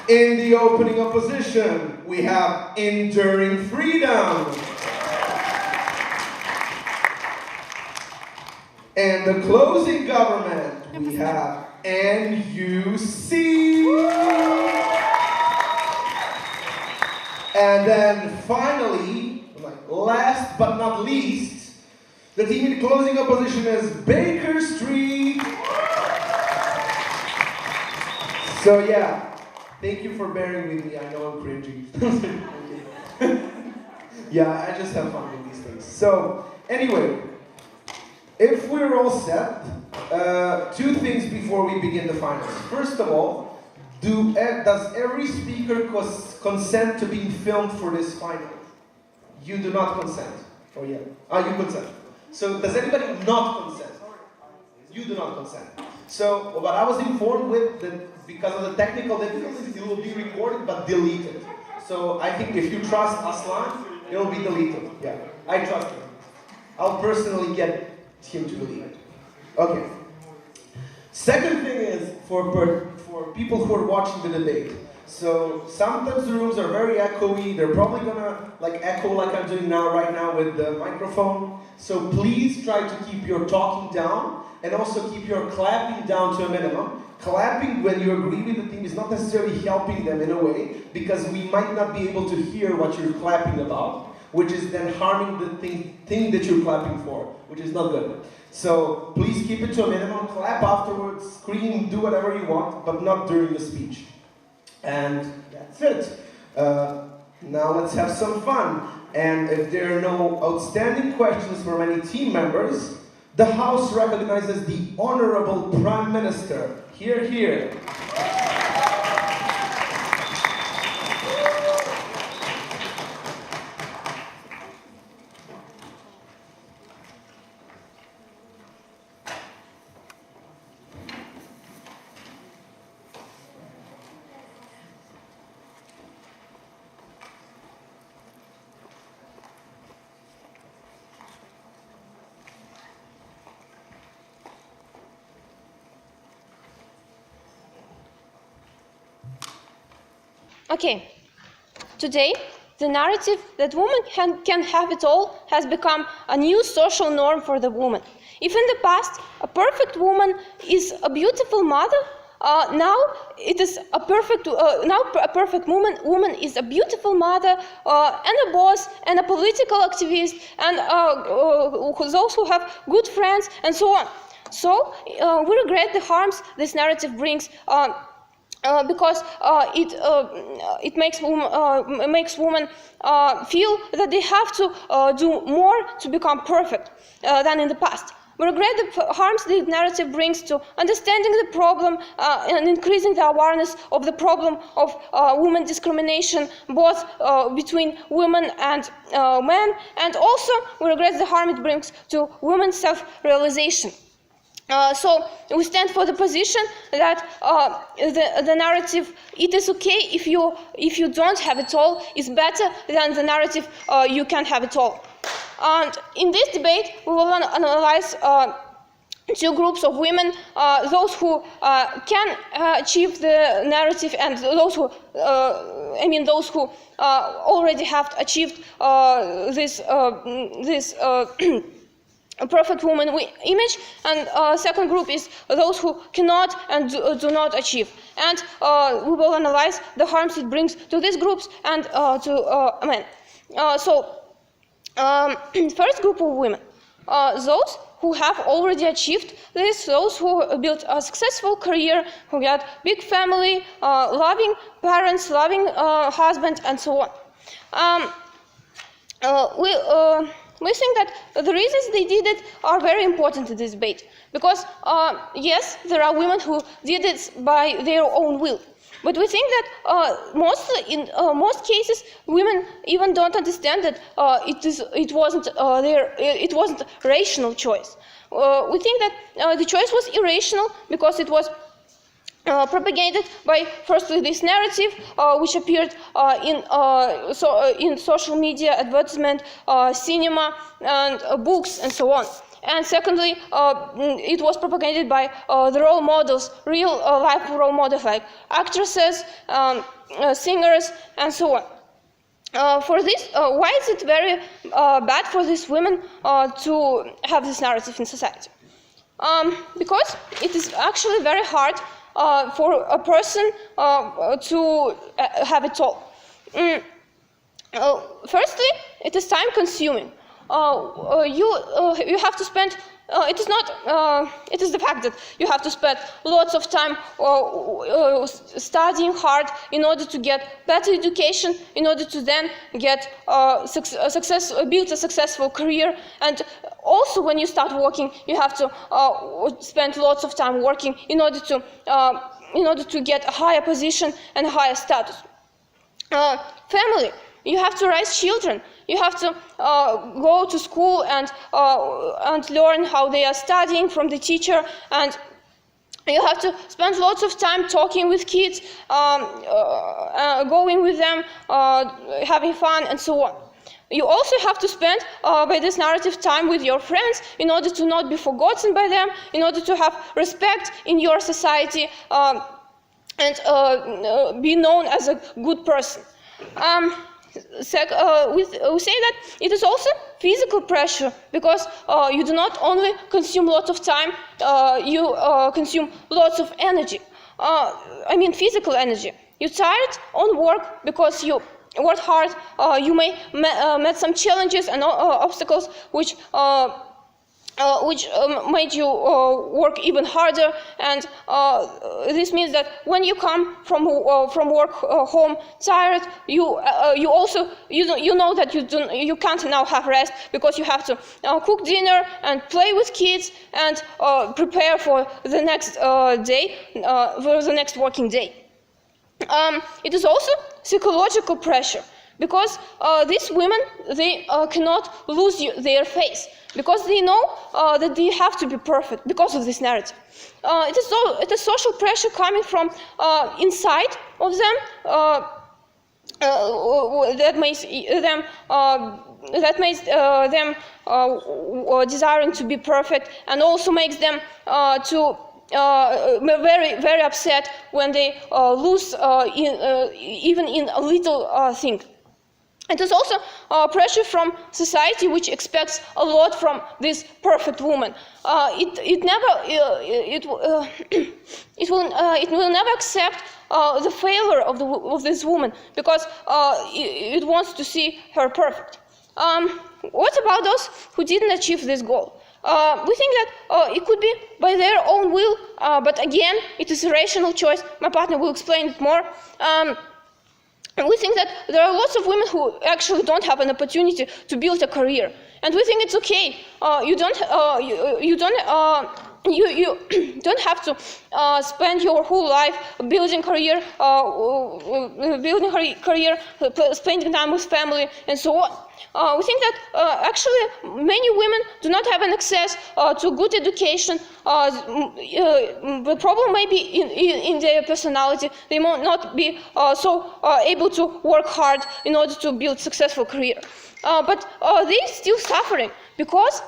In the opening opposition, we have Enduring Freedom. And the closing government, we have NUC. And then finally, last but not least, the team in closing opposition is Baker Street. So yeah, thank you for bearing with me. I know I'm cringy. Yeah, I just have fun with these things. So anyway, if we're all set, two things before we begin the finals. First of all, does every speaker consent to being filmed for this final? You do not consent. Oh yeah. You consent. So does anybody not consent? You do not consent. So what I was informed with, that because of the technical difficulties, it will be recorded but deleted. So I think if you trust Aslan, it will be deleted. Yeah, I trust him. I'll personally get him to delete it. Okay. Second thing is for people who are watching the debate. So sometimes the rooms are very echoey. They're probably gonna echo like I'm doing right now with the microphone. So please try to keep your talking down and also keep your clapping down to a minimum. Clapping when you agree with the team is not necessarily helping them in a way, because we might not be able to hear what you're clapping about, which is then harming the thing that you're clapping for, which is not good. So please keep it to a minimum, clap afterwards, scream, do whatever you want, but not during the speech. And that's it. Now let's have some fun. And if there are no outstanding questions from any team members, the House recognizes the Honorable Prime Minister. Hear, hear. Okay, today the narrative that women can have it all has become a new social norm for the woman. If in the past a perfect woman is a beautiful mother, now it is a perfect woman is a beautiful mother and a boss and a political activist and those who have good friends and so on. So we regret the harms this narrative brings. Because it makes women feel that they have to do more to become perfect than in the past. We regret the harms the narrative brings to understanding the problem and increasing the awareness of the problem of women discrimination, both between women and men, and also we regret the harm it brings to women's self-realization. So we stand for the position that the narrative, it is okay if you don't have it all, is better than the narrative you can have it all. And in this debate, we will analyze two groups of women, those who can achieve the narrative and those who, those who already have achieved this a perfect woman image, and second group is those who cannot and do not achieve. And we will analyze the harms it brings to these groups and to men. First group of women, those who have already achieved this, those who built a successful career, who got big family, loving parents, loving husband, and so on. We think that the reasons they did it are very important in this debate, because yes, there are women who did it by their own will, but we think that in most cases women even don't understand that it wasn't a rational choice. We think that the choice was irrational because it was propagated by, firstly, this narrative, which appeared in social media, advertisement, cinema, and books, and so on. And secondly, it was propagated by the role models, real life role models like actresses, singers, and so on. For this, why is it very bad for these women to have this narrative in society? Because it is actually very hard for a person to have it all. Firstly, it is time-consuming. You have to spend. It is the fact that you have to spend lots of time studying hard in order to get better education, in order to then get build a successful career. And also, when you start working, you have to spend lots of time working in order to get a higher position and a higher status. Family. You have to raise children. You have to go to school and learn how they are studying from the teacher, and you have to spend lots of time talking with kids, going with them, having fun, and so on. You also have to spend by this narrative time with your friends in order to not be forgotten by them, in order to have respect in your society, and be known as a good person. We say that it is also physical pressure, because you do not only consume lots of time, you consume lots of energy. I mean physical energy. You're tired on work because you worked hard. You may met some challenges and obstacles which made you work even harder, and this means that when you come from work home tired, you know that you can't now have rest, because you have to cook dinner and play with kids and prepare for the next day, for the next working day. It is also psychological pressure, because these women, they cannot lose their face, because they know that they have to be perfect because of this narrative. It is social pressure coming from inside of them that makes them desiring to be perfect, and also makes them very, very upset when they lose even in a little thing. It is also pressure from society, which expects a lot from this perfect woman. It will never accept the failure of this woman, because it wants to see her perfect. What about those who didn't achieve this goal? We think that it could be by their own will, but again, it is a rational choice. My partner will explain it more. And we think that there are lots of women who actually don't have an opportunity to build a career, and we think it's okay. You don't have to spend your whole life building career, spending time with family, and so on. We think that actually many women do not have an access to good education. The problem may be in their personality. They might not be so able to work hard in order to build successful career. But they're still suffering because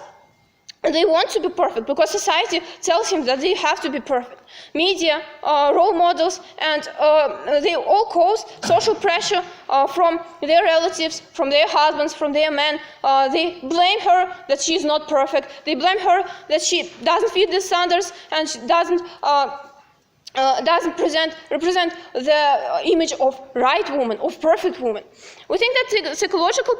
they want to be perfect, because society tells them that they have to be perfect. Media, role models, and they all cause social pressure from their relatives, from their husbands, from their men. They blame her that she is not perfect. They blame her that she doesn't fit the standards, and she doesn't represent the image of right woman, of perfect woman. We think that psychological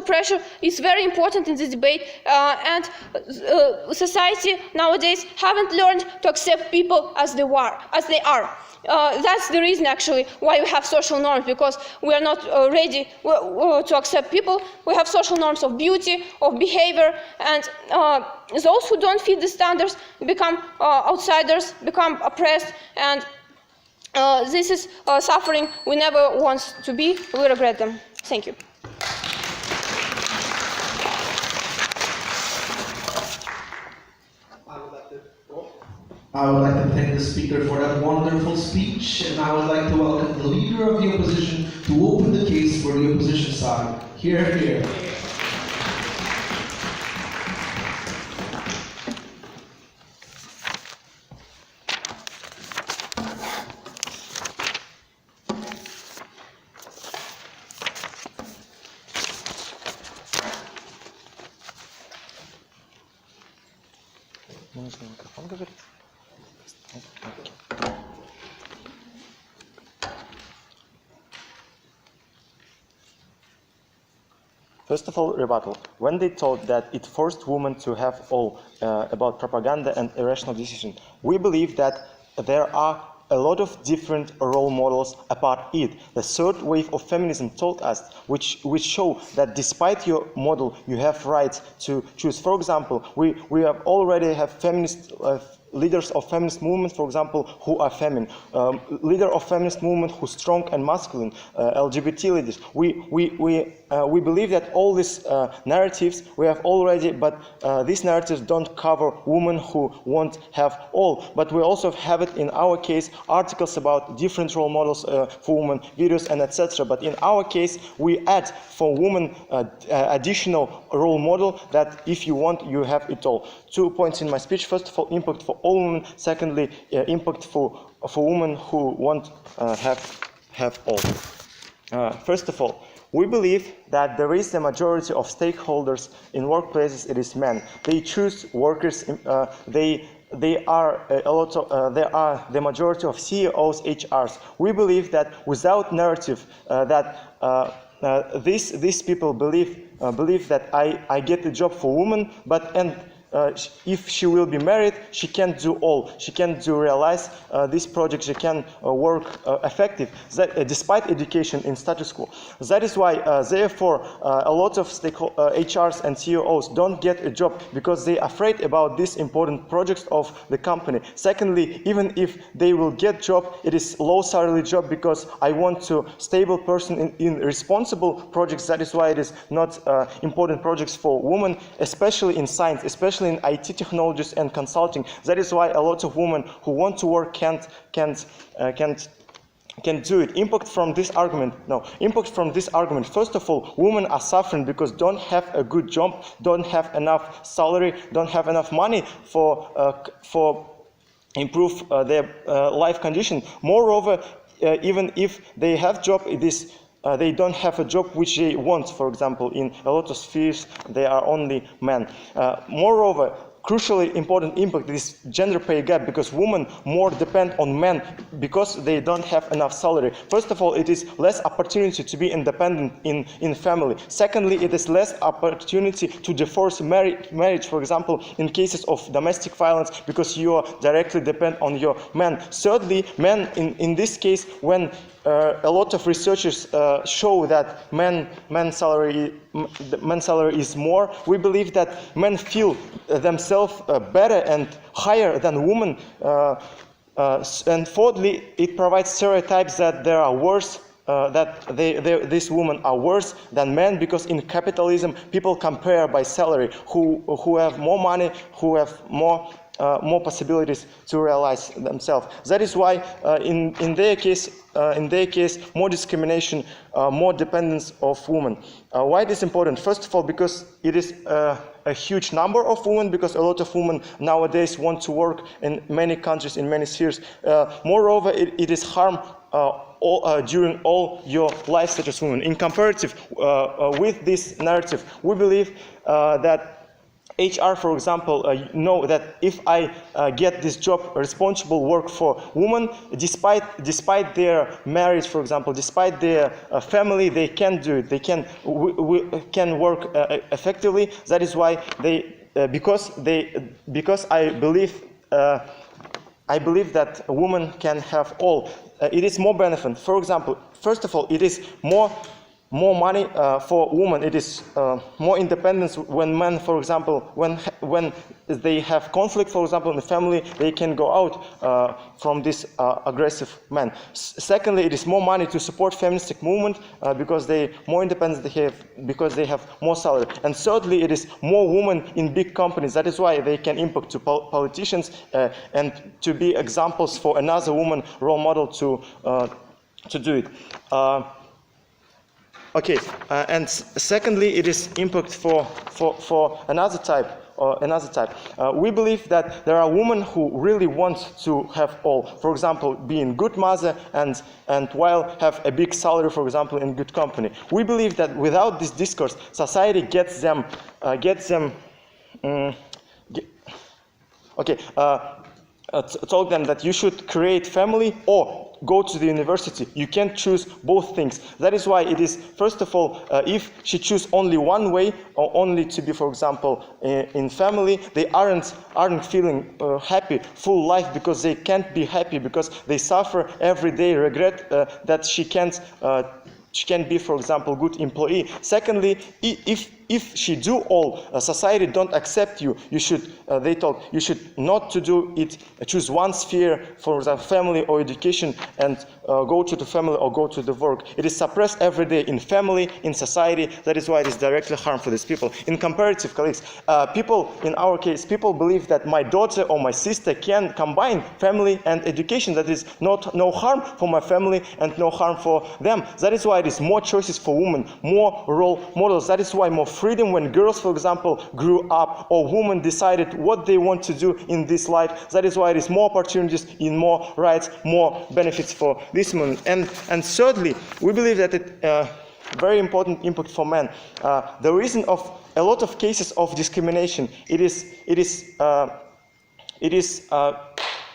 pressure is very important in this debate, and society nowadays haven't learned to accept people as they are. That's the reason actually why we have social norms, because we are not ready to accept people. We have social norms of beauty, of behavior, and those who don't fit the standards become outsiders, become oppressed, and this is suffering we never want to be. We regret them. Thank you. I would like to thank the speaker for that wonderful speech, and I would like to welcome the leader of the opposition to open the case for the opposition side. Hear, hear. Нужно микрофон говорить. First of all, rebuttal. When they thought that it forced women to have all about propaganda and irrational decision, we believe that there are a lot of different role models apart it. The third wave of feminism told us, which show that despite your model, you have rights to choose. For example, we have already have feminist leaders of feminist movement, for example, who are feminine. Leader of feminist movement who's strong and masculine. LGBT leaders. We believe that all these narratives we have already, but these narratives don't cover women who won't have all. But we also have it in our case, articles about different role models for women, videos and etc. But in our case, we add for women additional role model that if you want, you have it all. 2 points in my speech. First of all, impact for all women. Secondly, impact for women who won't have all. First of all, we believe that there is a majority of stakeholders in workplaces. It is men. They choose workers. They are a lot of. They are the majority of CEOs, HRs. We believe that without narrative these people believe that I get a job for women, but if she will be married, she can't do all. She can't realize this project. She can work effective, despite education in status quo. That is why, therefore, a lot of HRs and CEOs don't get a job because they're afraid about these important projects of the company. Secondly, even if they will get job, it is low salary job because I want to stable person in responsible projects. That is why it is not important projects for women, especially in science, especially in IT technologies and consulting. That is why a lot of women who want to work can't do it. Impact from this argument. No, impact from this argument. First of all, women are suffering because don't have a good job, don't have enough salary, don't have enough money for improve their life condition. Moreover, even if they have job, it is they don't have a job which they want. For example, in a lot of spheres, they are only men. Moreover, crucially important impact is gender pay gap because women more depend on men because they don't have enough salary. First of all, it is less opportunity to be independent in family. Secondly, it is less opportunity to divorce marriage, for example, in cases of domestic violence because you are directly depend on your man. Thirdly, men in this case, when a lot of researchers show that men's salary is more. We believe that men feel themselves better and higher than women. And fourthly, it provides stereotypes that they are worse. These women are worse than men because in capitalism people compare by salary. Who have more money, who have more possibilities to realize themselves. That is why in their case, more discrimination, more dependence of women. Why it is important? First of all, because it is a huge number of women, because a lot of women nowadays want to work in many countries, in many spheres. Moreover, it is harm during all your life such as women. In comparative with this narrative, we believe that HR, for example, know that if I get this job, responsible work for women, despite their marriage, for example, despite their family, they can do it. They can work effectively. That is why because I believe that a woman can have all. It is more benefit. For example, first of all, it is more money for women. It is more independence when men, for example, when they have conflict, for example, in the family, they can go out from this aggressive man. Secondly, it is more money to support feministic movement because they more independence they have, because they have more salary. And thirdly, it is more women in big companies. That is why they can impact to politicians and to be examples for another woman role model to do it. Okay, and secondly, it is impact for another type. We believe that there are women who really want to have all. For example, being good mother and while have a big salary, for example, in good company. We believe that without this discourse, society gets them Okay, told them that you should create family or go to the university. You can't choose both things. That is why it is, first of all, if she choose only one way, or only to be, for example, in family, they aren't feeling happy, full life, because they can't be happy, because they suffer every day, regret that she can't be, for example, good employee. Secondly, if she do all, society don't accept you, you should, they told, you should not to do it, choose one sphere, for example, family or education, and go to the family or go to the work. It is suppressed every day in family, in society. That is why it is directly harmful for these people. In comparative colleagues, people, in our case, people believe that my daughter or my sister can combine family and education. That is no harm for my family and no harm for them. That is why it is more choices for women, more role models. That is why more freedom when girls, for example, grew up, or women decided what they want to do in this life. That is why it is more opportunities, in more rights, more benefits for this woman. And thirdly, we believe that it very important impact for men. The reason of a lot of cases of discrimination, it is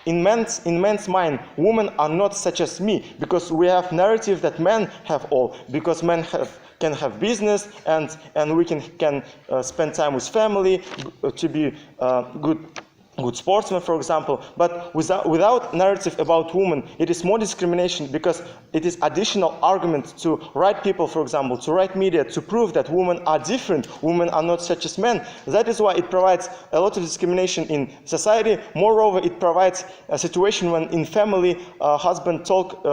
in men's mind, women are not such as me, because we have narrative that men have all, because men can have business, and we can spend time with family, to be good sportsman, for example. But without narrative about women, it is more discrimination, because it is additional argument to right people, for example, to right media, to prove that women are different, women are not such as men. That is why it provides a lot of discrimination in society. Moreover, it provides a situation when in family, husband talk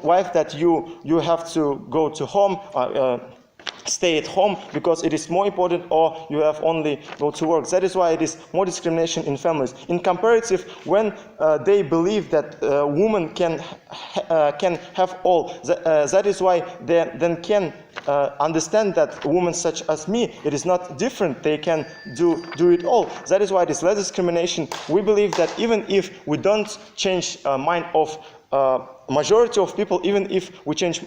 wife that you have to go to home, stay at home because it is more important, or you have only go to work. That is why it is more discrimination in families. In comparative, when they believe that women can have all, that is why they then can understand that women such as me, it is not different, they can do it all. That is why it is less discrimination. We believe that even if we don't change mind of majority of people, even if we change,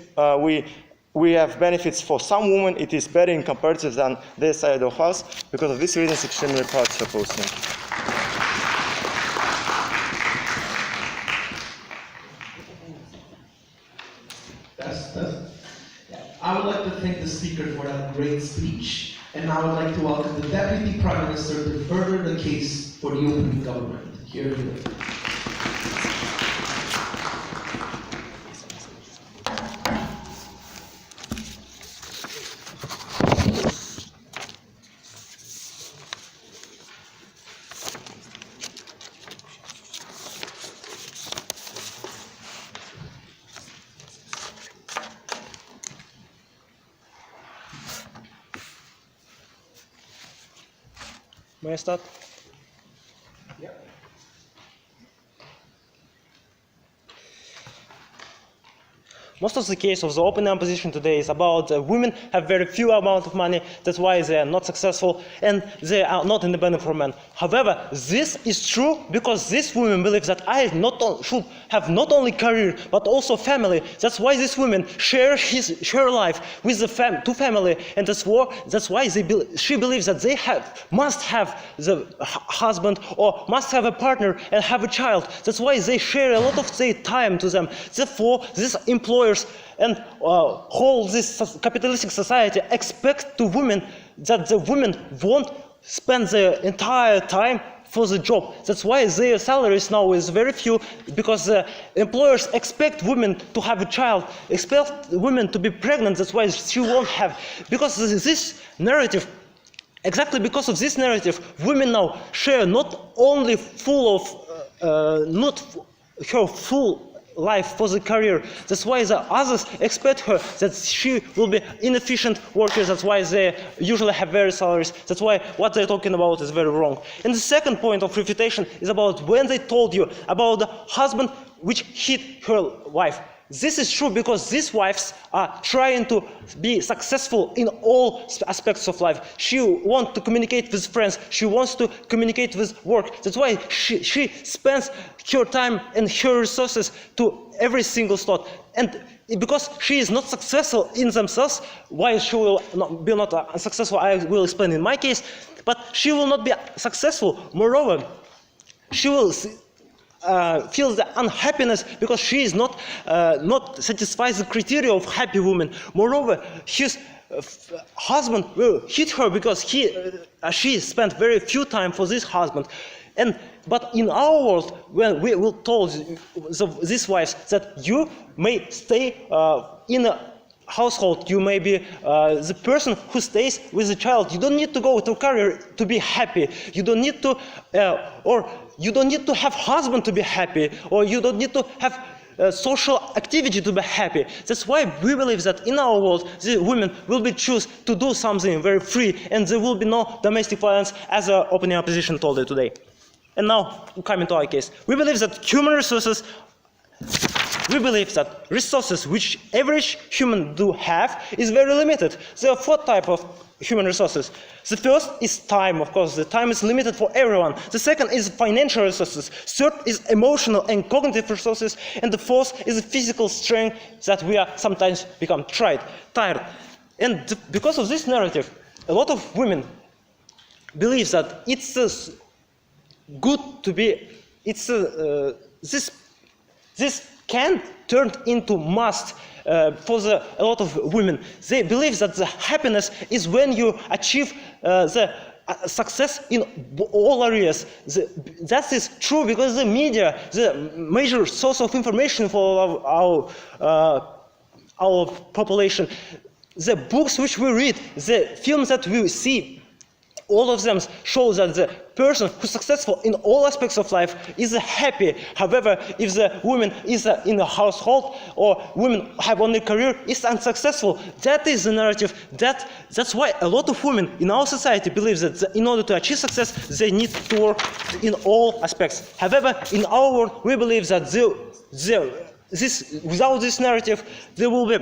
we have benefits for some women, it is better in comparative than their side of us. Because of this reason, it's extremely proud to support them. I would like to thank the speaker for that great speech, and I would like to welcome the Deputy Prime Minister to further the case for the opening government. Here you go. May I start? Yeah. Most of the case of the open opposition today is about women have very few amount of money, that's why they are not successful, and they are not independent from men. However, this is true because these women believe that I should have not only career, but also family. That's why these women share life with the family, and that's why she believes that they must have the husband, or must have a partner and have a child. That's why they share a lot of their time to them. Therefore, these employers and whole this capitalistic society expect to women that the women won't spend their entire time for the job. That's why their salaries now is very few, because employers expect women to have a child, expect women to be pregnant. That's why she won't have. Because this narrative, exactly because of this narrative, women now share not only full life for the career. That's why the others expect her that she will be inefficient worker. That's why they usually have very salaries. That's why what they're talking about is very wrong. And the second point of refutation is about when they told you about the husband which hit her wife. This is true because these wives are trying to be successful in all aspects of life. She wants to communicate with friends. She wants to communicate with work. That's why she spends her time and her resources to every single slot. And because she is not successful in themselves, why she will be not successful, I will explain in my case. But she will not be successful. Moreover, she will feels the unhappiness because she is not satisfies the criteria of happy woman. Moreover, his husband will hit her because she spent very few time for this husband. But in our world, when we will told these wives that you may stay in a household, you may be the person who stays with the child. You don't need to go to career to be happy. You don't need to, or you don't need to have husband to be happy, or you don't need to have social activity to be happy. That's why we believe that in our world, the women will be choose to do something very free, and there will be no domestic violence, as the opening opposition told you today. And now, coming to our case, we believe that human resources. We believe that resources which average human do have is very limited. There are 4 types of human resources. The first is time, of course. The time is limited for everyone. The second is financial resources. Third is emotional and cognitive resources. And the fourth is the physical strength that we are sometimes become tired. And because of this narrative, a lot of women believe that it's good to be, this can turn into must for a lot of women. They believe that the happiness is when you achieve the success in all areas. That is true because the media, the major source of information for our population, the books which we read, the films that we see, all of them show that the person who's successful in all aspects of life is happy. However, if the woman is in a household or women have only career, is unsuccessful. That is the narrative. That's why a lot of women in our society believe that in order to achieve success, they need to work in all aspects. However, in our world, we believe that without this narrative, there will be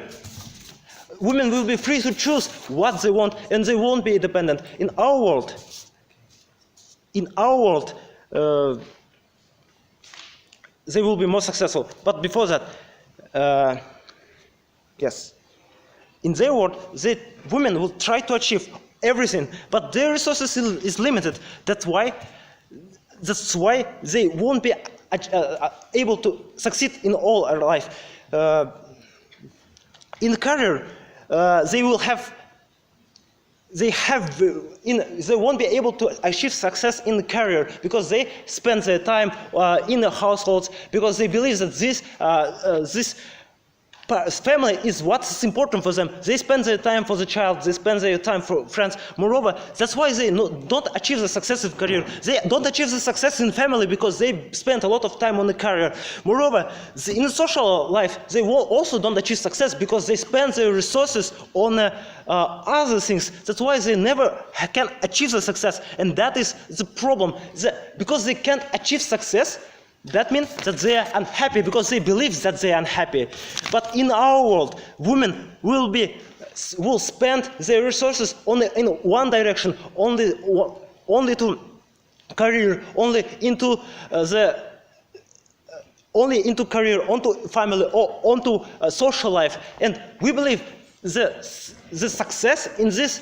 women will be free to choose what they want, and they won't be dependent. In our world, they will be more successful. But before that, yes, in their world, women will try to achieve everything, but their resources is limited. That's why they won't be able to succeed in all our life. In career, they won't be able to achieve success in career because they spend their time in the households, because they believe that this family is what's important for them. They spend their time for the child, they spend their time for friends. Moreover, that's why they don't achieve the success in career. They don't achieve the success in family because they spend a lot of time on the career. Moreover, in the social life, they also don't achieve success because they spend their resources on other things. That's why they never can achieve the success. And that is the problem. Because they can't achieve success, that means that they are unhappy because they believe that they are unhappy. But in our world, women will spend their resources only in one direction, only to career, only into career, onto family, or onto social life. And we believe the success in this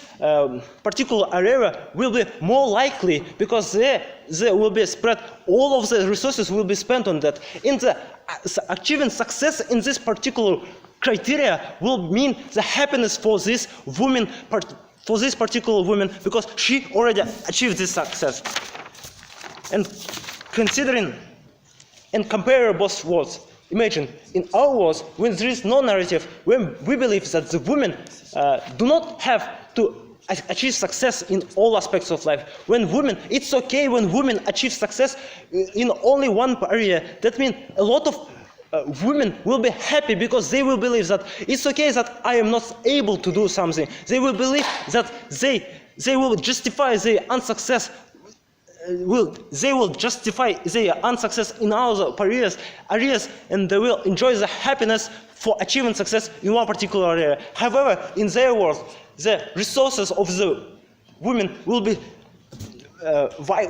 particular area will be more likely because there will be spread, all of the resources will be spent on that. In the achieving success in this particular criteria will mean the happiness for this woman, for this particular woman, because she already achieved this success. And considering and compare both worlds, imagine, in our world, when there is no narrative, when we believe that the women do not have to achieve success in all aspects of life. When women, it's okay when women achieve success in only one area. That means a lot of women will be happy because they will believe that it's okay that I am not able to do something. They will believe that they will justify their unsuccess. They will justify their unsuccess in other areas, and they will enjoy the happiness for achieving success in one particular area. However, in their world, the resources of the women will be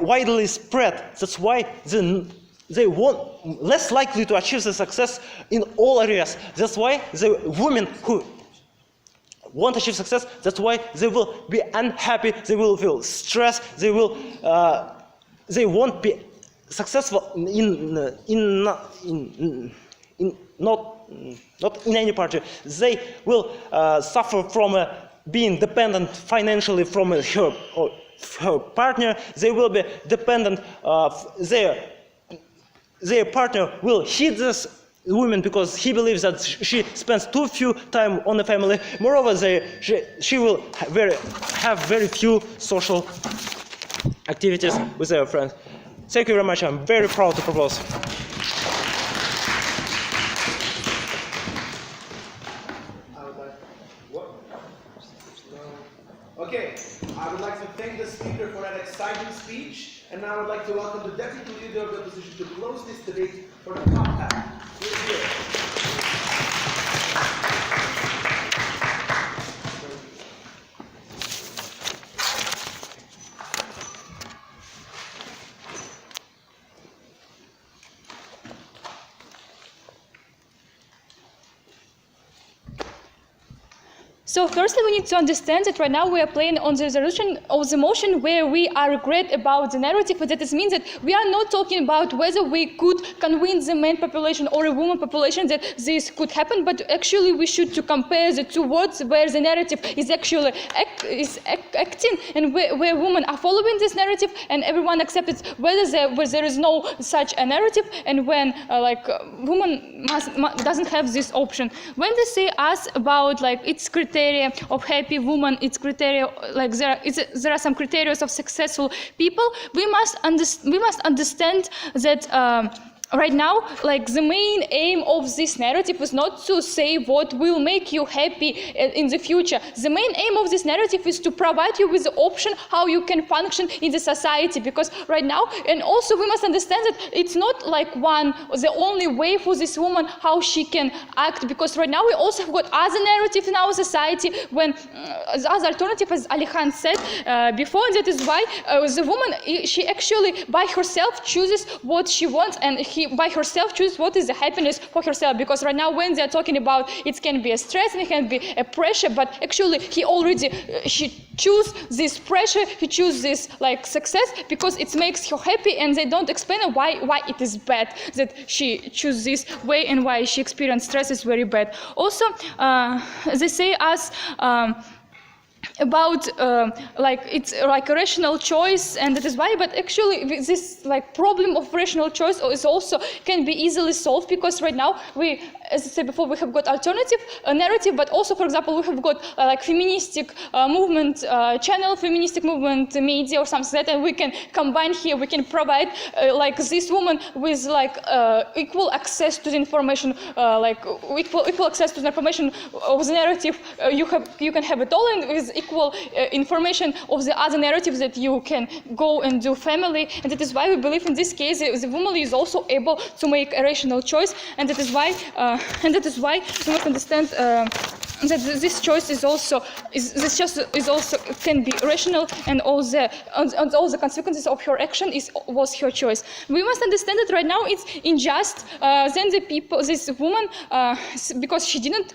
widely spread. That's why they won't less likely to achieve the success in all areas. That's why the women who won't achieve success, that's why they will be unhappy, they will feel stressed, they won't be successful not in any party. They will suffer from being dependent financially from her partner. They will be dependent. Their partner will hit this woman because he believes that she spends too few time on the family. Moreover, she will have very few social activities with her friends. Thank you very much. I'm very proud to propose. Okay, I would like to thank the speaker for that exciting speech, and now I would like to welcome the deputy leader of the opposition to close this debate for the top half. So firstly, we need to understand that right now we are playing on the resolution of the motion where we are regret about the narrative, but that means that we are not talking about whether we could convince the man population or a woman population that this could happen, but actually we should to compare the two words where the narrative is actually acting and where women are following this narrative and everyone accepts where there is no such a narrative and when woman doesn't have this option. When they say us about its criteria of happy woman, its criteria there are some criteria of successful people, we must understand that right now, the main aim of this narrative is not to say what will make you happy in the future. The main aim of this narrative is to provide you with the option how you can function in the society, because right now, and also we must understand that it's not the only way for this woman how she can act, because right now we also have got other narratives in our society when the other alternative, as Alihan said before, and that is why the woman, she actually by herself chooses what she wants, and he by herself chooses what is the happiness for herself, because right now when they're talking about it can be a stress and it can be a pressure, but actually she choose this pressure, he choose this success because it makes her happy, and they don't explain why it is bad that she choose this way and why she experience stress is very bad. Also they say us about it's a rational choice, and that is why, but actually this problem of rational choice is also can be easily solved, because right now we, as I said before, we have got alternative narrative, but also, for example, we have got feministic movement channel, feministic movement media or something like that, and we can combine here, we can provide this woman with equal access to the information, equal access to the information of the narrative. You can have it all, and with equal information of the other narratives that you can go and do family, and that is why we believe in this case the woman is also able to make a rational choice, and that is why we must understand that this choice is also can be rational, and all the consequences of her action was her choice. We must understand that right now it's unjust. Then this woman, because she didn't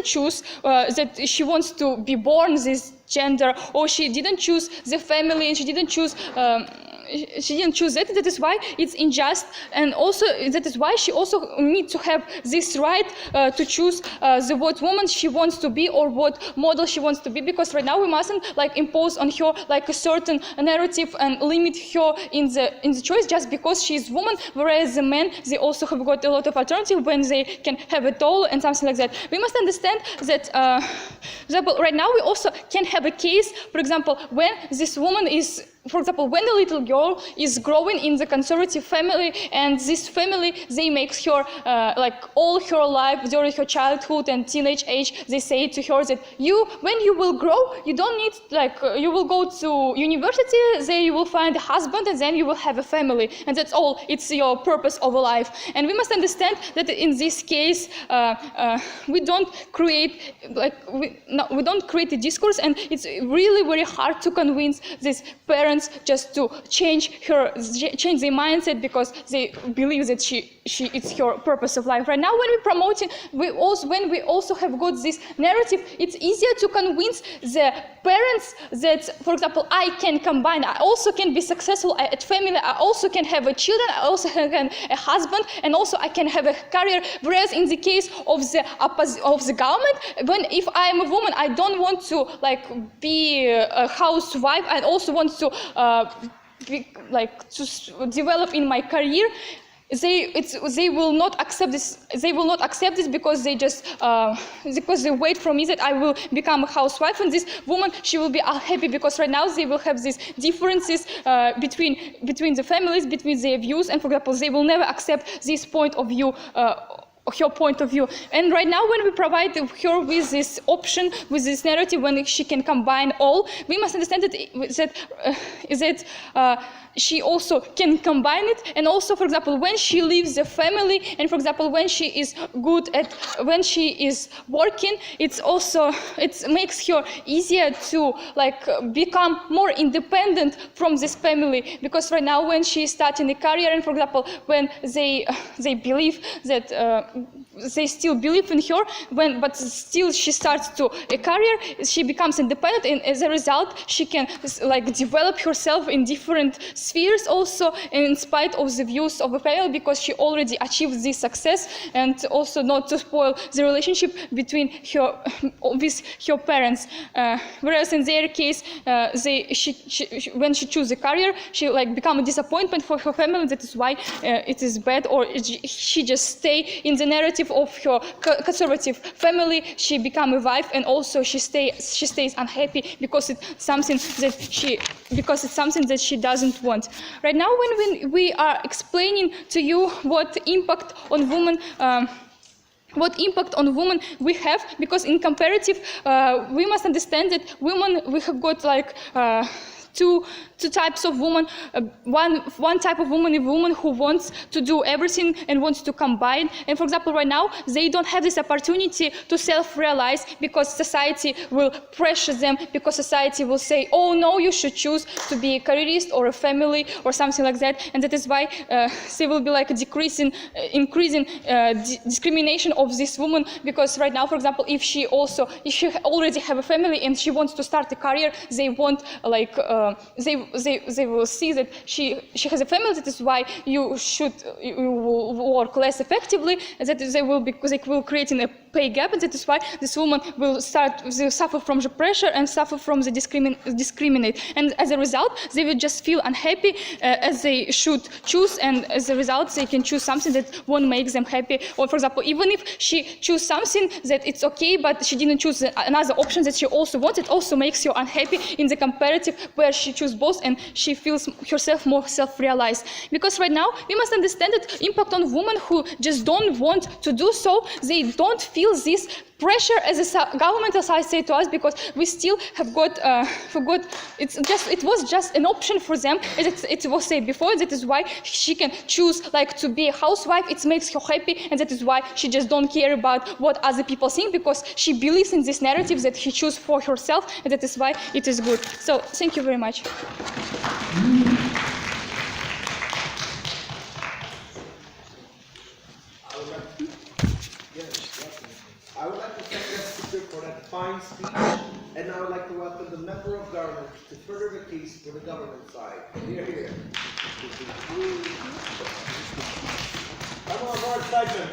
choose that she wants to be born this gender, or she didn't choose the family, and she didn't choose that. That is why it's unjust, and also that is why she also needs to have this right to choose what woman she wants to be or what model she wants to be, because right now we mustn't impose on her a certain narrative and limit her in the choice just because she is woman, whereas the men, they also have got a lot of alternative when they can have it all and something like that. We must understand that for example, right now we also can have a case, for example, when this woman is, for example, when a little girl is growing in the conservative family, and this family, they make her all her life during her childhood and teenage age, they say to her that when you will grow, you don't need you will go to university, there you will find a husband, and then you will have a family, and that's all. It's your purpose of life. And we must understand that in this case, we don't create we don't create a discourse, and it's really very hard to convince these parents parents just to change their mindset because they believe that it's her purpose of life. Right now, when we're promoting, when we also have got this narrative, it's easier to convince the parents that, for example, I can combine, I also can be successful at family, I also can have children, I also can a husband, and also I can have a career. Whereas in the case of the government, if I'm a woman, I don't want to be a housewife. I also want to to develop in my career. They will not accept this. They will not accept this because they wait for me that I will become a housewife, and this woman, she will be unhappy because right now they will have these differences between the families, between their views, and for example, they will never accept this point of view. Her point of view. And right now, when we provide her with this option, with this narrative, when she can combine all, we must understand that she also can combine it. And also, for example, when she leaves the family, and for example, when she is when she is working, it makes her easier to become more independent from this family. Because right now, when she is starting a career, and for example, when they believe that they still believe in her, but still she starts a career, she becomes independent, and as a result, she can develop herself in different spheres also, in spite of the views of the family, because she already achieved this success, and also not to spoil the relationship between her with her parents. Whereas in their case, when she chooses a career, she become a disappointment for her family. That is why it is bad, or she just stay in the narrative of her conservative family. She become a wife, and also she stays unhappy because it's something that she doesn't want. Right now, when we are explaining to you what impact on women we have, because in comparative we must understand that we have got two types of women. One type of woman is a woman who wants to do everything and wants to combine. And for example, right now, they don't have this opportunity to self-realize because society will pressure them, because society will say, oh no, you should choose to be a careerist or a family or something like that. And that is why there will be increasing discrimination of this woman, because right now, for example, if she already have a family and she wants to start a career, they won't they will see that she has a family. That is why you will work less effectively. That is, they will create a pay gap, and that is why this woman will suffer from the pressure and suffer from the discriminate. And as a result, they will just feel unhappy as they should choose, and as a result, they can choose something that won't make them happy. Or for example, even if she choose something that it's okay, but she didn't choose another option that she also wants, it also makes her unhappy in the comparative where she chooses both, and she feels herself more self-realized. Because right now, we must understand that impact on women who just don't want to do so, they don't feel this pressure as a government, as I say to us, because we still have got it was just an option for them, as it was said before. That is why she can choose to be a housewife. It makes her happy, and that is why she just don't care about what other people think, because she believes in this narrative that she chooses for herself, and that is why it is good. So thank you very much. I would like to thank the speaker for that fine speech, and I would like to welcome the member of government to further the case for the government side. Here, here. Come on, more excitement.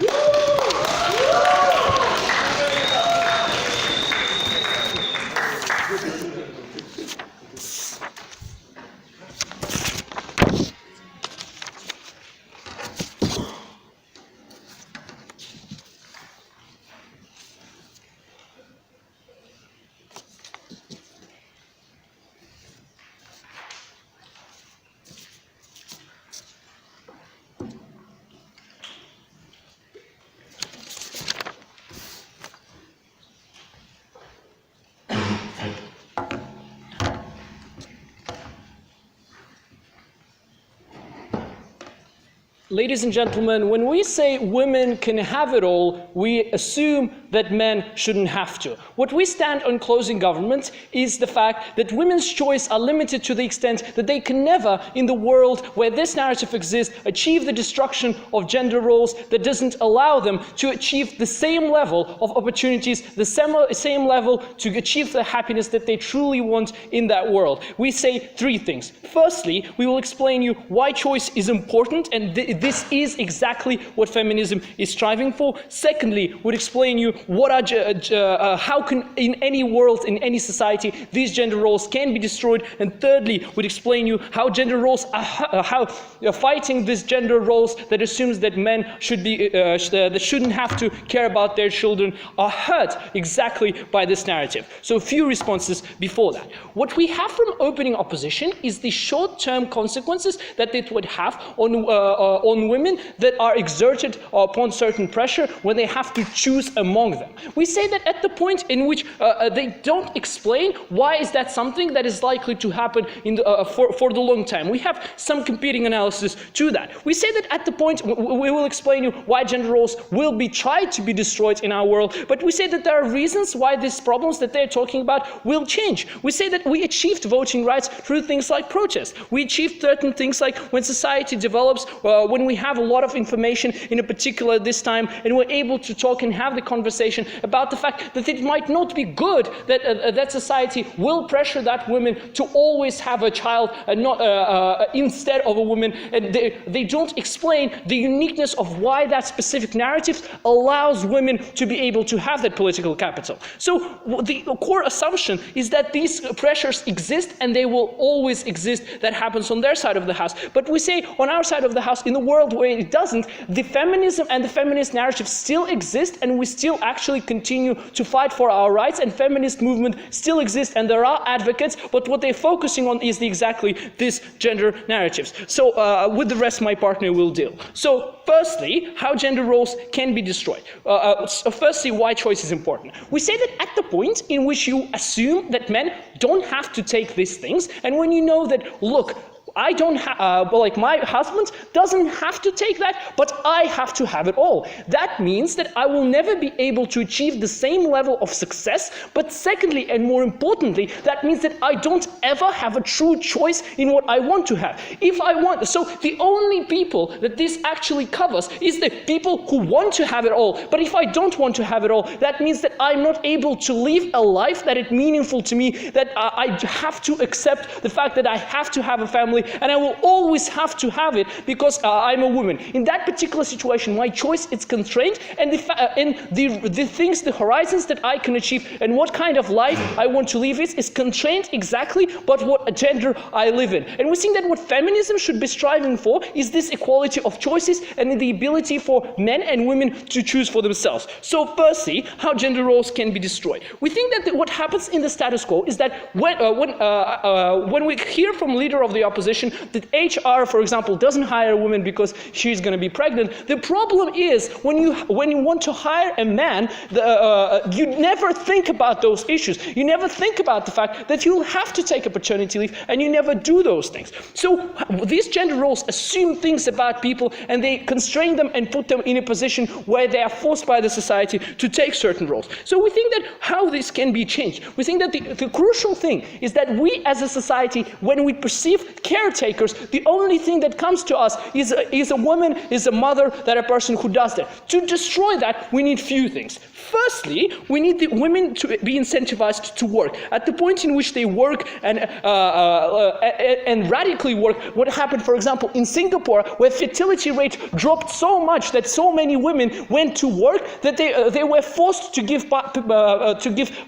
Ladies and gentlemen, when we say women can have it all, we assume that men shouldn't have to. What we stand on closing government is the fact that women's choice are limited to the extent that they can never, in the world where this narrative exists, achieve the destruction of gender roles that doesn't allow them to achieve the same level of opportunities, the same level to achieve the happiness that they truly want in that world. We say three things. Firstly, we will explain you why choice is important, and this is exactly what feminism is striving for. Secondly, we'll explain you what are how can in any world, in any society, these gender roles can be destroyed. And thirdly, we'll explain you how gender roles are fighting these gender roles that assumes that men should be that shouldn't have to care about their children are hurt exactly by this narrative. So a few responses before that. What we have from opening opposition is the short-term consequences that it would have on women that are exerted upon certain pressure when they have to choose among them. We say that at the point in which they don't explain why is that something that is likely to happen in for the long time. We have some competing analysis to that. We say that at the point, we will explain you why gender roles will be tried to be destroyed in our world, but we say that there are reasons why these problems that they're talking about will change. We say that we achieved voting rights through things like protest. We achieved certain things like when society develops, when we have a lot of information in a particular this time, and we're able to talk and have the conversation about the fact that it might not be good that that society will pressure that woman to always have a child and not instead of a woman, and they don't explain the uniqueness of why that specific narrative allows women to be able to have that political capital. So the core assumption is that these pressures exist and they will always exist. That happens on their side of the house. But we say on our side of the house, in the world where it doesn't, the feminism and the feminist narrative still exist, and we still actually continue to fight for our rights, and feminist movement still exists, and there are advocates, but what they're focusing on is exactly this gender narratives. So with the rest, my partner will deal. So firstly, how gender roles can be destroyed. Firstly, why choice is important. We say that at the point in which you assume that men don't have to take these things, and when you know that, look, I don't have, like my husband doesn't have to take that, but I have to have it all. That means that I will never be able to achieve the same level of success, but secondly, and more importantly, that means that I don't ever have a true choice in what I want to have. If I want, so the only people that this actually covers is the people who want to have it all, but if I don't want to have it all, that means that I'm not able to live a life that is meaningful to me, that I have to accept the fact that I have to have a family, and I will always have to have it because I'm a woman. In that particular situation, my choice is constrained, and the things, the horizons that I can achieve, and what kind of life I want to live is constrained exactly but what gender I live in. And we think that what feminism should be striving for is this equality of choices and the ability for men and women to choose for themselves. So firstly, how gender roles can be destroyed. We think that what happens in the status quo is that when we hear from leader of the opposition that HR, for example, doesn't hire a woman because she's going to be pregnant, the problem is when you want to hire a man, you never think about those issues. You never think about the fact that you'll have to take a paternity leave, and you never do those things. So these gender roles assume things about people, and they constrain them and put them in a position where they are forced by the society to take certain roles. So we think that how this can be changed. We think that the crucial thing is that we as a society, when we perceive caretakers, the only thing that comes to us is a woman, is a mother, that a person who does that. To destroy that, we need few things. Firstly, we need the women to be incentivized to work. At the point in which they work and radically work, what happened, for example, in Singapore, where fertility rate dropped so much that so many women went to work that they were forced to give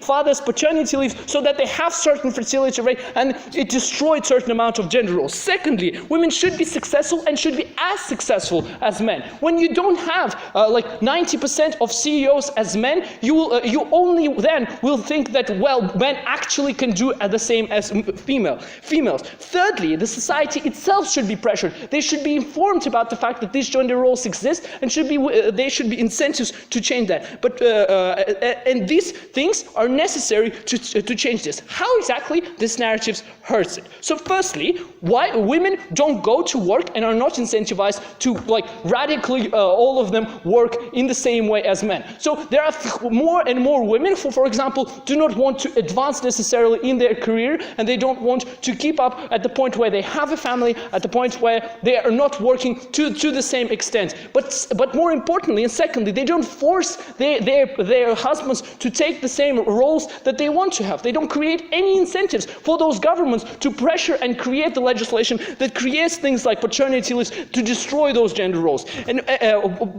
fathers paternity leave so that they have certain fertility rate, and it destroyed certain amount of gender roles. Secondly, women should be successful and should be as successful as men. When you don't have like 90% of CEOs as men, you only then will think that, well, men actually can do the same as females. Thirdly, the society itself should be pressured. They should be informed about the fact that these gender roles exist, and there should be incentives to change that. But and these things are necessary to change this. How exactly this narrative hurts it? So firstly, why women don't go to work and are not incentivized to like radically all of them work in the same way as men. So there are more and more women who, for example, do not want to advance necessarily in their career, and they don't want to keep up at the point where they have a family, at the point where they are not working to the same extent. But more importantly, and secondly, they don't force their husbands to take the same roles that they want to have. They don't create any incentives for those governments to pressure and create the legislation that creates things like paternity leaves to destroy those gender roles. And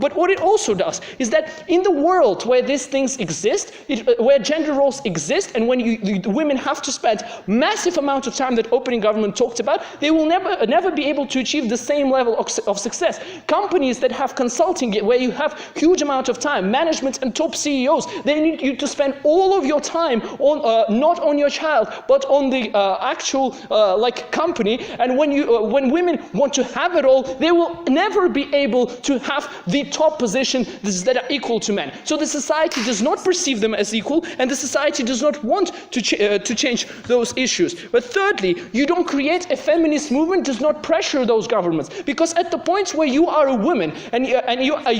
but what it also does is that in the world where these things exist, where gender roles exist, and when the women have to spend massive amount of time that opening government talked about, they will never be able to achieve the same level of success. Companies that have consulting, where you have huge amount of time, management and top CEOs, they need you to spend all of your time on not on your child, but on the actual like company. And when women want to have it all, they will never be able to have the top position that are equal to men. So the society does not perceive them as equal, and the society does not want to change those issues. But thirdly, you don't create a feminist movement, does not pressure those governments, because at the point where you are a woman and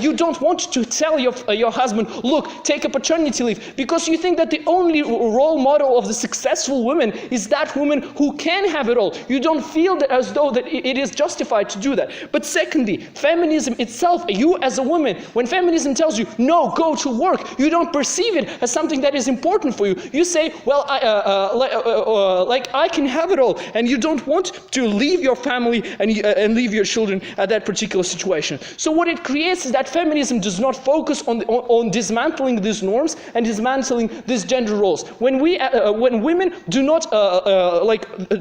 you don't want to tell your husband, look, take a paternity leave, because you think that the only role model of the successful woman is that woman who can have it all. You don't feel that as though that it is justified to do that. But secondly, feminism itself, you as a woman, when feminism tells you, no, go to work, you don't perceive it as something that is important for you. You say, well, like I can have it all, and you don't want to leave your family and leave your children at that particular situation. So what it creates is that feminism does not focus on dismantling these norms and dismantling these gender roles. When women do not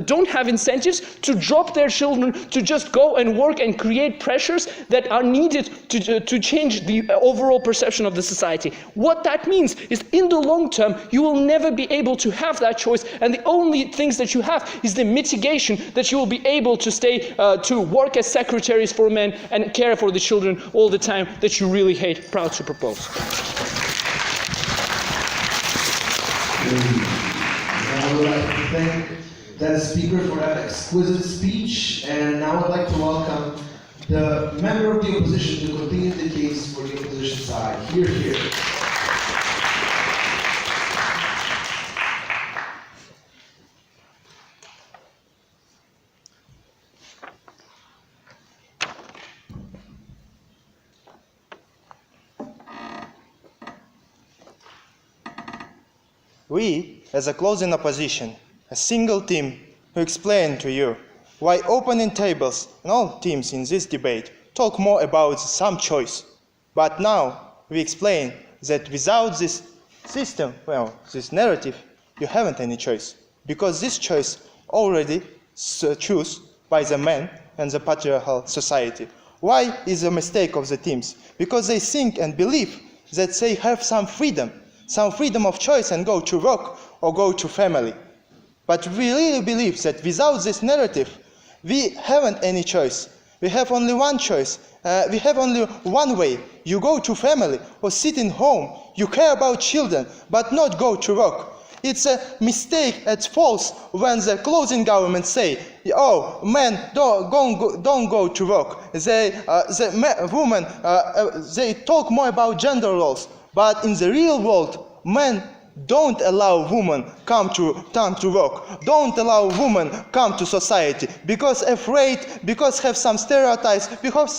don't have incentives to drop their children, to just go and work and create pressures that are needed to change the overall perception of the society. What that means is, in the long term, you will never be able to have that choice, and the only things that you have is the mitigation that you will be able to stay to work as secretaries for men and care for the children all the time that you really hate. Proud to propose. I would like to thank that speaker for that exquisite speech, and now I'd like to welcome the member of the opposition to continue the case for the opposition side. Hear, hear. We, as a closing opposition, a single team who explain to you why opening tables and all teams in this debate talk more about some choice. But now we explain that without this system, well, this narrative, you haven't any choice. Because this choice already choose by the men and the patriarchal society. Why is a mistake of the teams? Because they think and believe that they have some freedom of choice and go to work or go to family. But we really believe that without this narrative, we haven't any choice. We have only one choice. We have only one way. You go to family or sit in home. You care about children, but not go to work. It's a mistake, it's false when the closing government say, oh, men don't go to work. Women, they talk more about gender roles. But in the real world, men don't allow women come to work. Don't allow women come to society because afraid, because have some stereotypes, because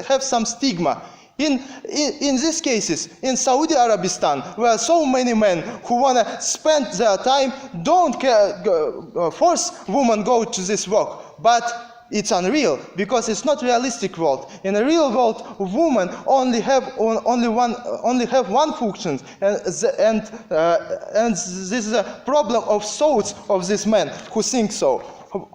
have some stigma. In these cases, in Saudi Arabistan, where so many men who want to spend their time don't force women go to this work. But it's unreal because it's not realistic world. In a real world, women only have one function, and this is a problem of thoughts of these men who think so.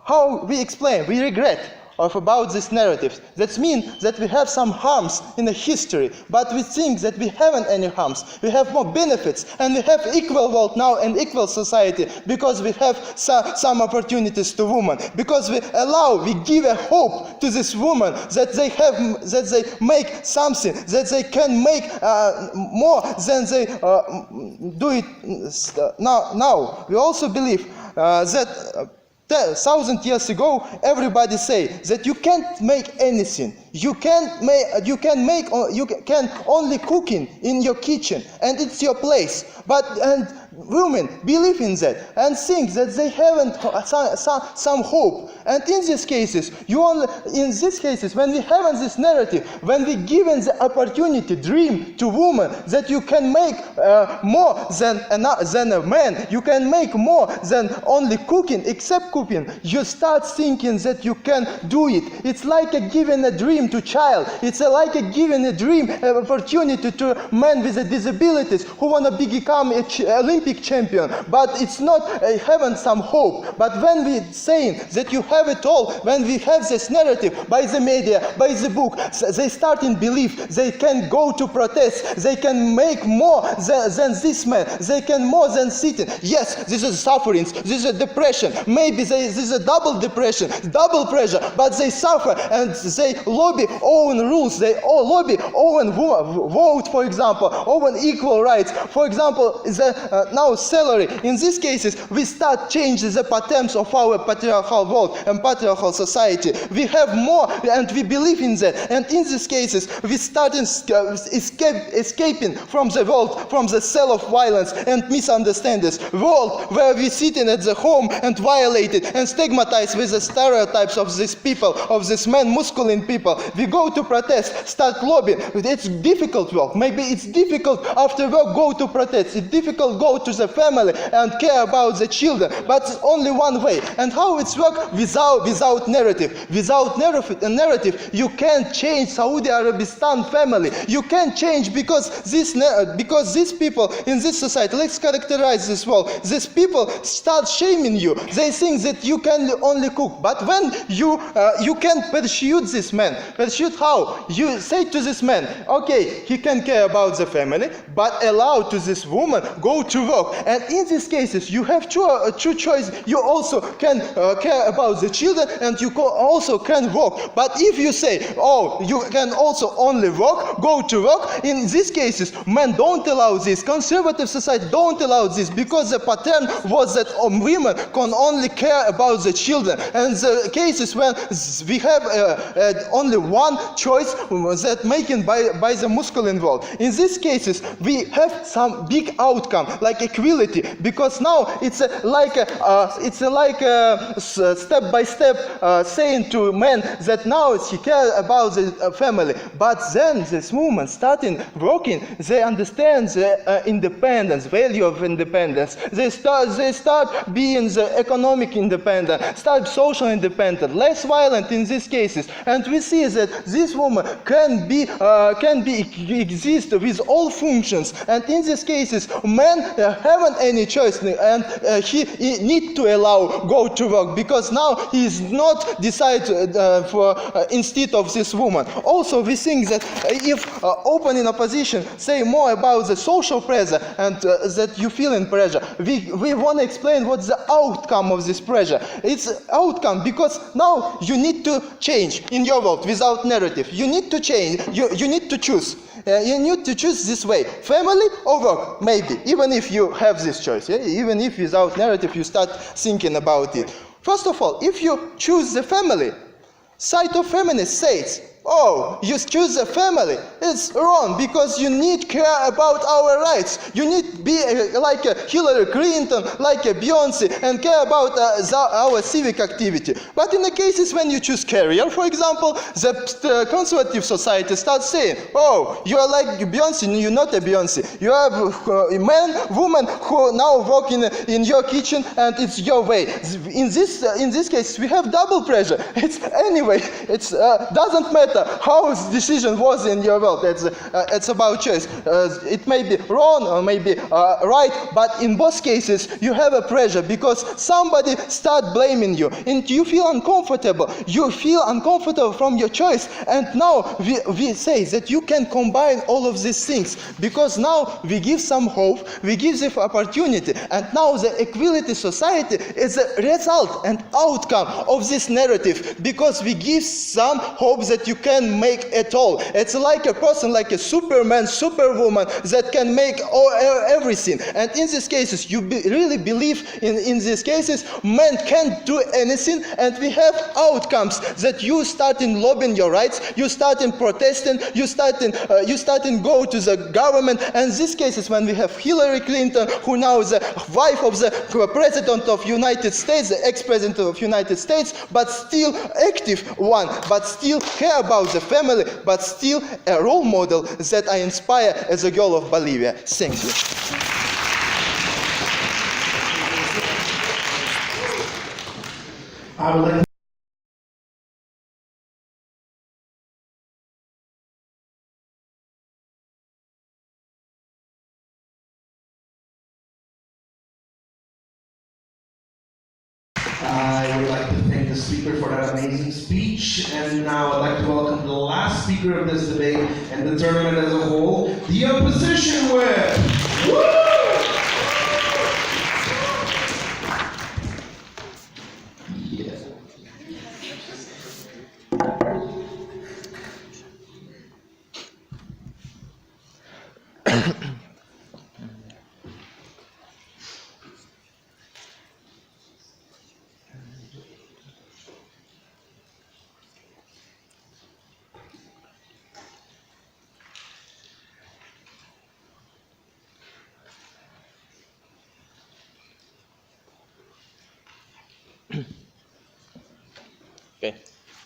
How we explain? We regret about this narrative. That means that we have some harms in the history, but we think that we haven't any harms. We have more benefits, and we have equal world now and equal society because we have some opportunities to women. Because we give a hope to this woman that they make something, that they can make more than they do it now. We also believe that 1,000 years ago, everybody say that you can't make anything. You can only cooking in your kitchen, and it's your place. And women believe in that and think that they haven't some hope. And in these cases, when we have this narrative, when we given the opportunity, dream to women that you can make more than a man, you can make more than only cooking, except cooking, you start thinking that you can do it. It's like giving a dream to child. It's like giving a dream, opportunity to men with disabilities who want to become an Olympic champion. But it's not having some hope. But when we saying that you have it all, when we have this narrative by the media, by the book, they start in belief. They can go to protest. They can make more than this man. They can more than sitting. Yes, this is sufferings. This is depression. Maybe this is a double depression, double pressure. But they suffer and they lobby own rules. They all lobby own vote, for example, own equal rights. For example, now salary. In these cases, we start changing the patterns of our patriarchal world and patriarchal society. We have more, and we believe in that. And in these cases, we start escaping from the world, from the cell of violence and misunderstandings. World where we sitting at the home and violated and stigmatized with the stereotypes of these people, of this man, masculine people. We go to protest, start lobbying. It's difficult work. Maybe it's difficult after work go to protest. It's difficult go to the family and care about the children. But it's only one way. And how it's work? Without narrative. Without narrative, you can't change Saudi Arabistan family. You can't change because these people in this society, let's characterize this world. These people start shaming you. They think that you can only cook. But when you can pursue this man, pursue how? You say to this man, okay, he can care about the family, but allow to this woman go to work. And in these cases, you have two choices. You also can care about the children, and you also can work. But if you say, oh, you can also only work, go to work, in these cases, men don't allow this. Conservative society don't allow this because the pattern was that women can only care about the children. And the cases when we have only one choice that making by the masculine world. In these cases, we have some big outcome like equality, because now it's like step by step saying to men that now he cares about the family. But then this woman starting working, they understand the independence, value of independence. They start being the economic independent, start social independent, less violent in these cases. And we see that this woman can exist with all functions. And in these cases, men haven't any choice, and he need to allow go to work, because now he is not decide for instead of this woman. Also, we think that if opening opposition say more about the social pressure and that you feel in pressure, we want to explain what's the outcome of this pressure. It's outcome because now you need to change in your world without narrative. You need to change. You need to choose. You need to choose this way, family or work, maybe, even if you have this choice, yeah? Even if without narrative you start thinking about it. First of all, if you choose the family, side of feminist says, oh, you choose a family. It's wrong, because you need care about our rights. You need be like a Hillary Clinton, like a Beyonce, and care about our civic activity. But in the cases when you choose career, for example, the conservative society starts saying, oh, you are like Beyonce, you're not a Beyonce. You are a man, woman who now work in your kitchen, and it's your way. In this case, we have double pressure. It's anyway, it doesn't matter how the decision was in your world. It's about choice. It may be wrong or maybe right, but in both cases you have a pressure because somebody start blaming you and you feel uncomfortable. You feel uncomfortable from your choice, and now we say that you can combine all of these things because now we give some hope, we give the opportunity, and now the equality society is a result and outcome of this narrative because we give some hope that you can make it all. It's like a person, like a Superman, Superwoman that can make everything. And in these cases, you really believe in these cases, men can't do anything, and we have outcomes that you start in lobbying your rights, you start in protesting, you start in go to the government. And these cases, when we have Hillary Clinton, who now is the wife of the president of United States, the ex-president of United States, but still active one, but still care about the family, but still a role model that I inspire as a girl of Bolivia. Thank you. I would like to thank the speaker for that amazing speech, and now I'd like to welcome the last speaker of this debate and the tournament as a whole, the opposition whip. Woo! Okay,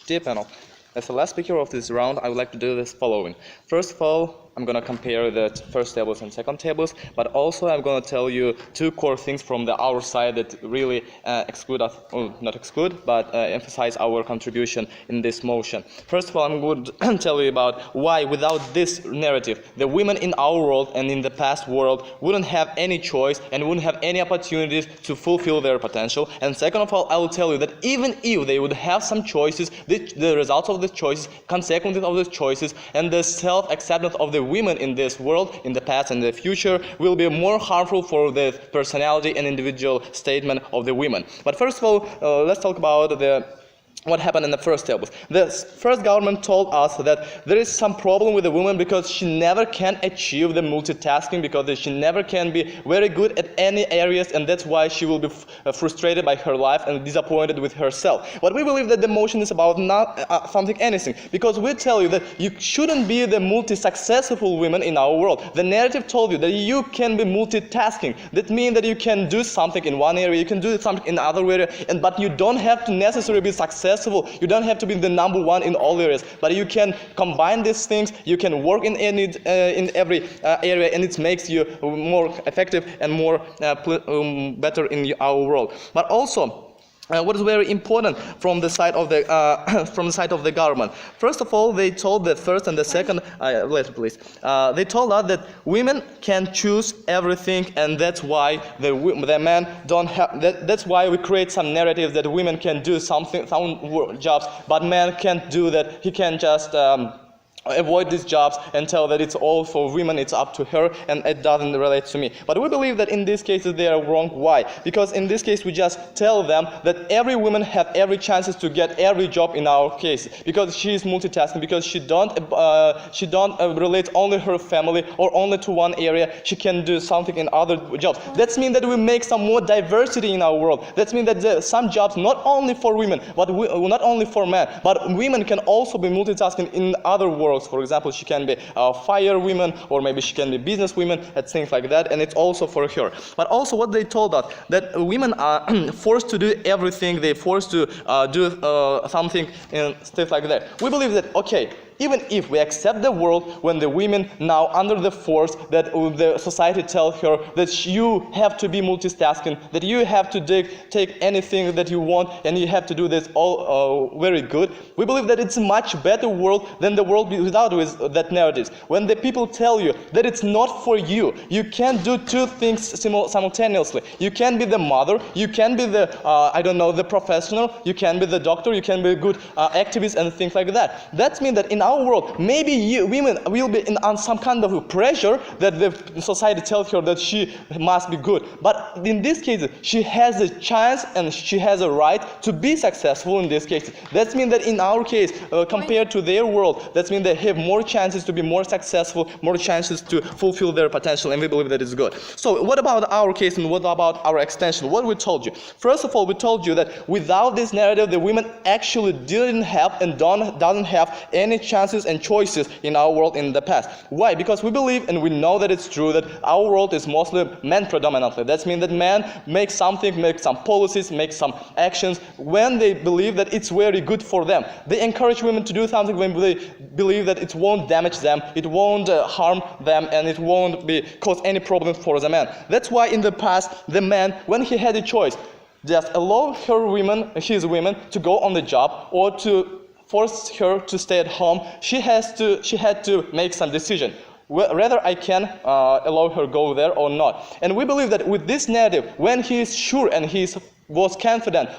dear panel, as the last speaker of this round, I would like to do this following. First of all, I'm going to compare the first tables and second tables, but also I'm going to tell you two core things from our side that really exclude us, well, not exclude, but emphasize our contribution in this motion. First of all, I'm going to tell you about why without this narrative, the women in our world and in the past world wouldn't have any choice and wouldn't have any opportunities to fulfill their potential. And second of all, I will tell you that even if they would have some choices, the results of the choices, consequences of the choices, and the self-acceptance of the women in this world, in the past and the future, will be more harmful for the personality and individual statement of the women. But first of all, let's talk about what happened in the first tables. The first government told us that there is some problem with the woman because she never can achieve the multitasking, because she never can be very good at any areas, and that's why she will be frustrated by her life and disappointed with herself. But we believe that the motion is about not something anything, because we tell you that you shouldn't be the multi-successful women in our world. The narrative told you that you can be multitasking. That means that you can do something in one area, you can do something in another area, but you don't have to necessarily be successful. You don't have to be the number one in all areas, but you can combine these things. You can work in every area, and it makes you more effective and more better in our world. But also, what is very important from the side of the government. First of all, they told the first and the second. Please. They told us that women can choose everything, and that's why the men don't have. That's why we create some narratives that women can do some jobs, but men can't do that. He can just avoid these jobs and tell that it's all for women, it's up to her, and it doesn't relate to me. But we believe that in these cases they are wrong. Why? Because in this case we just tell them that every woman have every chances to get every job in our case, because she is multitasking, because she don't relate only her family or only to one area. She can do something in other jobs. That means that we make some more diversity in our world. That means that some jobs not only for women, but not only for men, but women can also be multitasking in other worlds. For example, she can be fire women, or maybe she can be business women, and things like that, and it's also for her. But also what they told us, that women are forced to do everything, they're forced to do something and stuff like that. We believe that, okay, even if we accept the world when the women now under the force that the society tells her that you have to be multitasking, that you have to take anything that you want and you have to do this all very good, we believe that it's a much better world than the world without that narrative. When the people tell you that it's not for you, you can't do two things simultaneously. You can be the mother, you can be the, the professional, you can be the doctor, you can be a good activist and things like that. That means that in our our world, maybe women will be on some kind of pressure that the society tells her that she must be good. But in this case, she has a chance and she has a right to be successful in this case. That means that in our case, compared to their world, that means they have more chances to be more successful, more chances to fulfill their potential, and we believe that is good. So what about our case and what about our extension? What we told you? First of all, we told you that without this narrative, the women actually didn't have and doesn't have any chances and choices in our world in the past. Why? Because we believe and we know that it's true that our world is mostly men predominantly. That means that men make something, make some policies, make some actions when they believe that it's very good for them. They encourage women to do something when they believe that it won't damage them, it won't harm them, and it won't cause any problem for the man. That's why in the past, the man, when he had a choice, just allow his women to go on the job or to force her to stay at home. She had to make some decision. Whether I can allow her go there or not. And we believe that with this narrative, when he is sure and was confident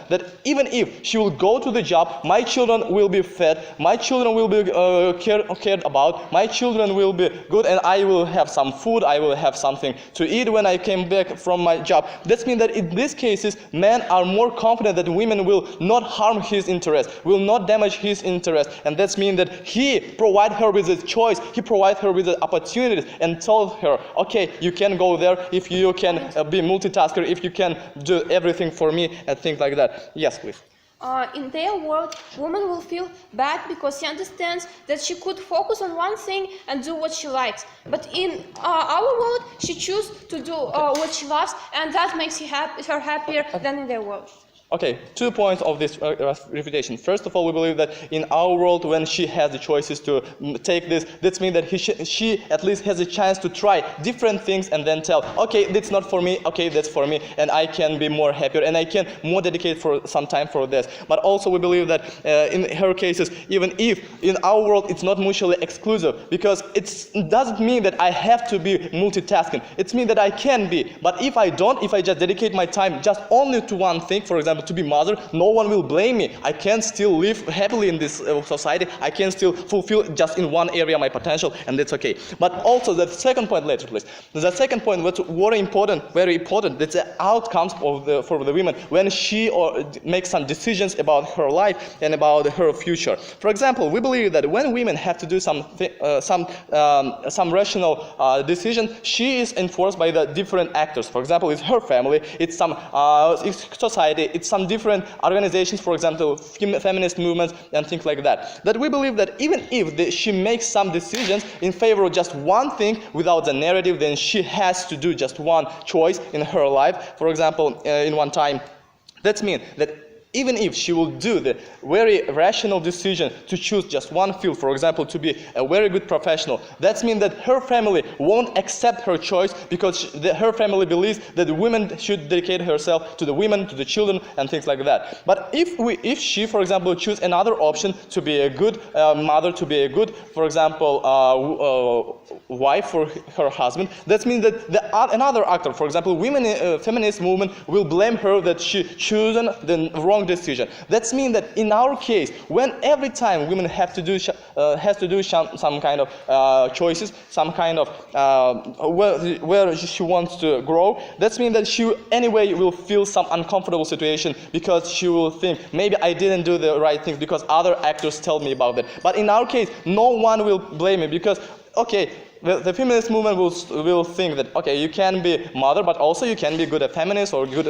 that even if she will go to the job, my children will be fed, my children will be cared about, my children will be good, and I will have some food, I will have something to eat when I came back from my job. That means that in these cases, men are more confident that women will not harm his interest, will not damage his interest, and that means that he provide her with a choice, he provide her with the opportunities, and told her, okay, you can go there if you can be multitasker, if you can do everything for me, and things like that. Yes, please. In their world, woman will feel bad because she understands that she could focus on one thing and do what she likes. But in our world, she chooses to do what she loves, and that makes her happier than in their world. Okay, 2 points of this refutation. First of all, we believe that in our world, when she has the choices to take this, that means that she at least has a chance to try different things and then tell, okay, that's not for me, okay, that's for me, and I can be more happier, and I can more dedicate for some time for this. But also we believe that in her cases, even if in our world it's not mutually exclusive, because it doesn't mean that I have to be multitasking. It means that I can be, but if I don't, if I just dedicate my time just only to one thing, for example, to be mother, no one will blame me. I can still live happily in this society. I can still fulfill just in one area my potential, and that's okay. But also the second point later, please. The second point, what's very important, that's the outcomes for the women when she makes some decisions about her life and about her future. For example, we believe that when women have to do some rational decision, she is enforced by the different actors. For example, it's her family, it's some society, it's some different organizations, for example, feminist movements and things like that. That we believe that even if she makes some decisions in favor of just one thing without the narrative, then she has to do just one choice in her life. For example, in one time, that means that even if she will do the very rational decision to choose just one field, for example, to be a very good professional, that means that her family won't accept her choice because her family believes that the woman should dedicate herself to the women, to the children, and things like that. But if she, for example, choose another option to be a good mother, to be a good, for example, wife for her husband, that means that another actor, for example, feminist movement, will blame her that she chosen the wrong decision. That means that in our case, when every time women have to do some kind of choices, some kind of where she wants to grow, that means that she anyway will feel some uncomfortable situation because she will think maybe I didn't do the right thing because other actors tell me about that. But in our case, no one will blame me because okay, the feminist movement will think that okay, you can be mother, but also you can be good at feminist or good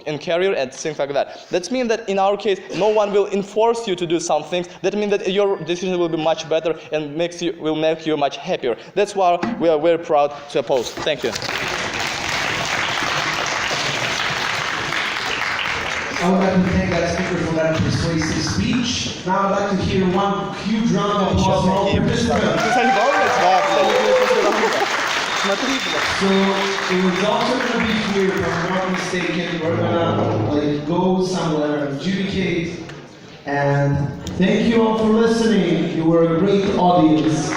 in career and things like that. That means that in our case, no one will enforce you to do some things. That means that your decision will be much better and will make you much happier. That's why we are very proud to oppose. Thank you. I would like to thank that speaker for that persuasive speech. Now I'd like to hear one huge round of applause for all participants. So the results are going to be here, if I'm not mistaken. We're going to go somewhere and adjudicate. And thank you all for listening. You were a great audience.